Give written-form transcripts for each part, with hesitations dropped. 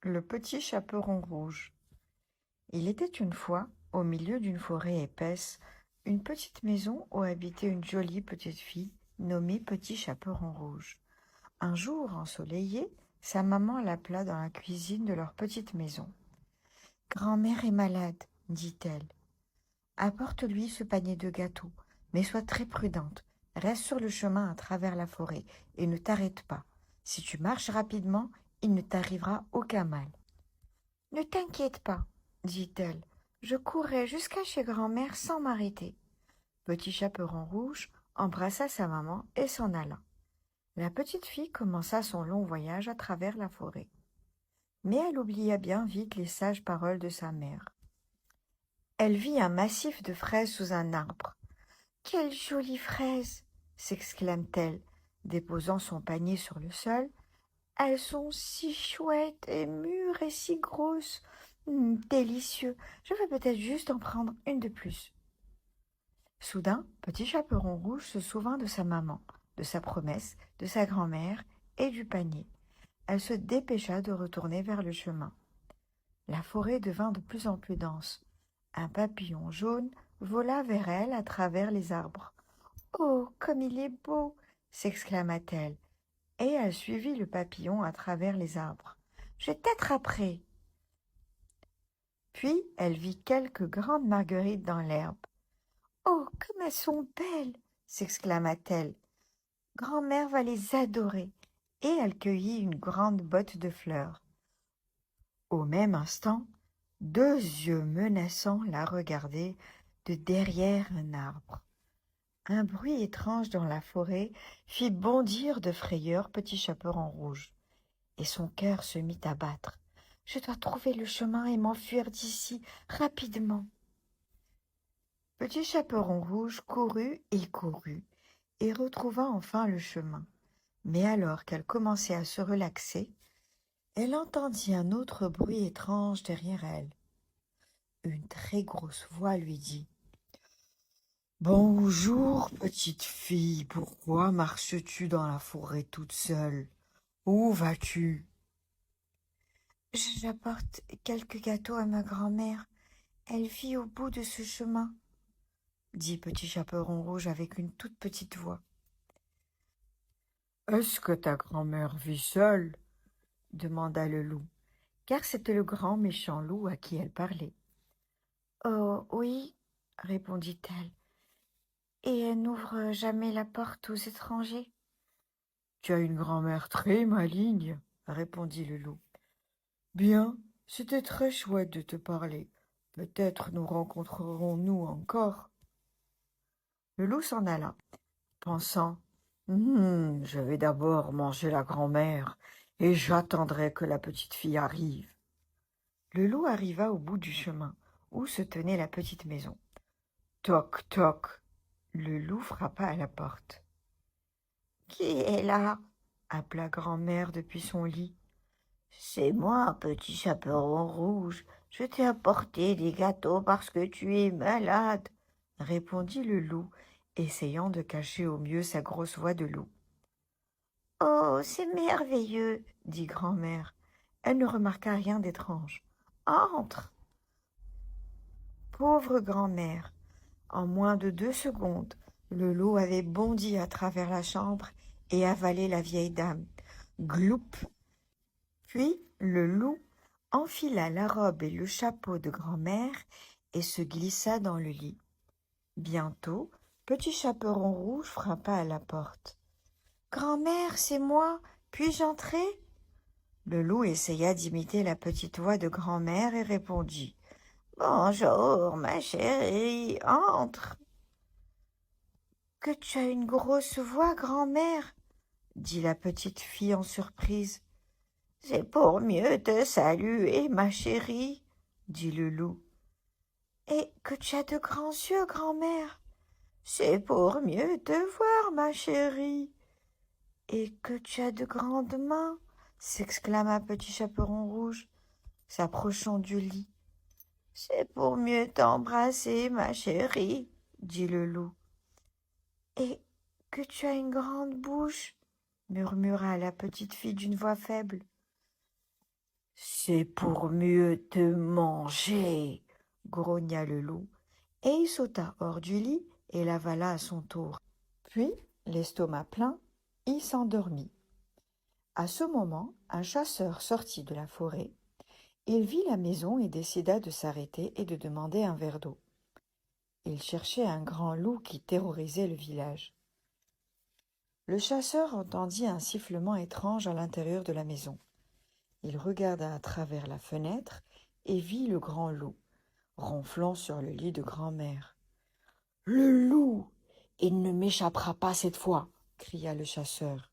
Le petit chaperon rouge. Il était une fois, au milieu d'une forêt épaisse, une petite maison où habitait une jolie petite fille nommée Petit Chaperon Rouge. Un jour ensoleillé, sa maman l'appela dans la cuisine de leur petite maison. Grand-mère est malade, dit-elle. Apporte-lui ce panier de gâteaux, mais sois très prudente. Reste sur le chemin à travers la forêt et ne t'arrête pas. Si tu marches rapidement, il ne t'arrivera aucun mal. Ne t'inquiète pas, dit-elle. Je courrai jusqu'à chez grand-mère sans m'arrêter. Petit Chaperon Rouge embrassa sa maman et s'en alla. La petite fille commença son long voyage à travers la forêt. Mais elle oublia bien vite les sages paroles de sa mère. Elle vit un massif de fraises sous un arbre. Quelles jolies fraises! S'exclame-t-elle, déposant son panier sur le sol. Elles sont si chouettes et mûres et si grosses. Délicieux. Je vais peut-être juste en prendre une de plus. Soudain, Petit Chaperon Rouge se souvint de sa maman, de sa promesse, de sa grand-mère et du panier. Elle se dépêcha de retourner vers le chemin. La forêt devint de plus en plus dense. Un papillon jaune vola vers elle à travers les arbres. Oh, comme il est beau! S'exclama-t-elle, et elle suivit le papillon à travers les arbres. Je t'attraperai! Puis elle vit quelques grandes marguerites dans l'herbe. Oh, comme elles sont belles! S'exclama-t-elle. Grand-mère va les adorer. Et elle cueillit une grande botte de fleurs. Au même instant, deux yeux menaçants la regardaient de derrière un arbre. Un bruit étrange dans la forêt fit bondir de frayeur Petit Chaperon Rouge, et son cœur se mit à battre. Je dois trouver le chemin et m'enfuir d'ici rapidement. Petit Chaperon Rouge courut et retrouva enfin le chemin. Mais alors qu'elle commençait à se relaxer, elle entendit un autre bruit étrange derrière elle. Une très grosse voix lui dit: Bonjour, petite fille, pourquoi marches-tu dans la forêt toute seule? Où vas-tu? J'apporte quelques gâteaux à ma grand-mère. Elle vit au bout de ce chemin, dit Petit Chaperon Rouge avec une toute petite voix. Est-ce que ta grand-mère vit seule? Demanda le loup, car c'était le grand méchant loup à qui elle parlait. Oh oui, répondit-elle, et elle n'ouvre jamais la porte aux étrangers. Tu as une grand-mère très maligne, répondit le loup. Bien, c'était très chouette de te parler. Peut-être nous rencontrerons-nous encore. Le loup s'en alla, pensant: Je vais d'abord manger la grand-mère, et j'attendrai que la petite fille arrive. Le loup arriva au bout du chemin, où se tenait la petite maison. Toc, toc, le loup frappa à la porte. Qui est là? Appela grand-mère depuis son lit. C'est moi, Petit Chaperon Rouge. Je t'ai apporté des gâteaux parce que tu es malade, répondit le loup, essayant de cacher au mieux sa grosse voix de loup. Oh, c'est merveilleux, dit grand-mère. Elle ne remarqua rien d'étrange. Entre. Pauvre grand-mère. En moins de 2 secondes, le loup avait bondi à travers la chambre et avalé la vieille dame. Gloup. Puis le loup enfila la robe et le chapeau de grand-mère et se glissa dans le lit. Bientôt, Petit Chaperon Rouge frappa à la porte. Grand-mère, c'est moi. Puis-je entrer? Le loup essaya d'imiter la petite voix de grand-mère et répondit: Bonjour, ma chérie, entre. Que tu as une grosse voix, grand-mère, dit la petite fille en surprise. C'est pour mieux te saluer, ma chérie, dit le loup. Et que tu as de grands yeux, grand-mère. C'est pour mieux te voir, ma chérie. Et que tu as de grandes mains, s'exclama Petit Chaperon Rouge, s'approchant du lit. C'est pour mieux t'embrasser, ma chérie, dit le loup. Et que tu as une grande bouche, murmura la petite fille d'une voix faible. C'est pour mieux te manger, grogna le loup, et il sauta hors du lit et l'avala à son tour. Puis, l'estomac plein, il s'endormit. À ce moment, un chasseur sortit de la forêt. Il vit la maison et décida de s'arrêter et de demander un verre d'eau. Il cherchait un grand loup qui terrorisait le village. Le chasseur entendit un sifflement étrange à l'intérieur de la maison. Il regarda à travers la fenêtre et vit le grand loup, ronflant sur le lit de grand-mère. « Le loup! Il ne m'échappera pas cette fois !» cria le chasseur.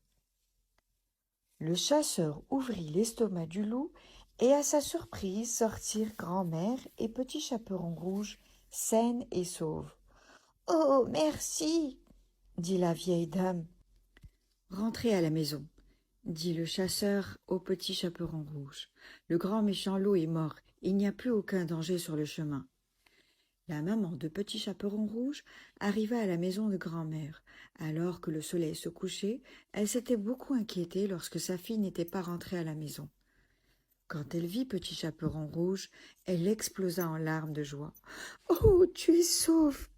Le chasseur ouvrit l'estomac du loup et à sa surprise sortirent grand-mère et petit chaperon rouge, saines et sauves. « Oh, merci !» dit la vieille dame. « Rentrez à la maison, » dit le chasseur au petit chaperon rouge. « Le grand méchant loup est mort, il n'y a plus aucun danger sur le chemin. » La maman de Petit Chaperon Rouge arriva à la maison de grand-mère. Alors que le soleil se couchait, elle s'était beaucoup inquiétée lorsque sa fille n'était pas rentrée à la maison. Quand elle vit Petit Chaperon Rouge, elle explosa en larmes de joie. « Oh, tu es sauve !»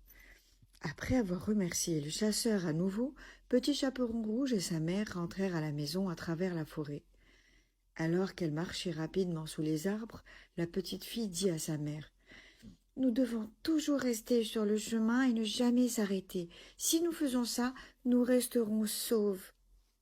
Après avoir remercié le chasseur à nouveau, Petit Chaperon Rouge et sa mère rentrèrent à la maison à travers la forêt. Alors qu'elle marchait rapidement sous les arbres, la petite fille dit à sa mère: « Nous devons toujours rester sur le chemin et ne jamais s'arrêter. Si nous faisons ça, nous resterons sauves. »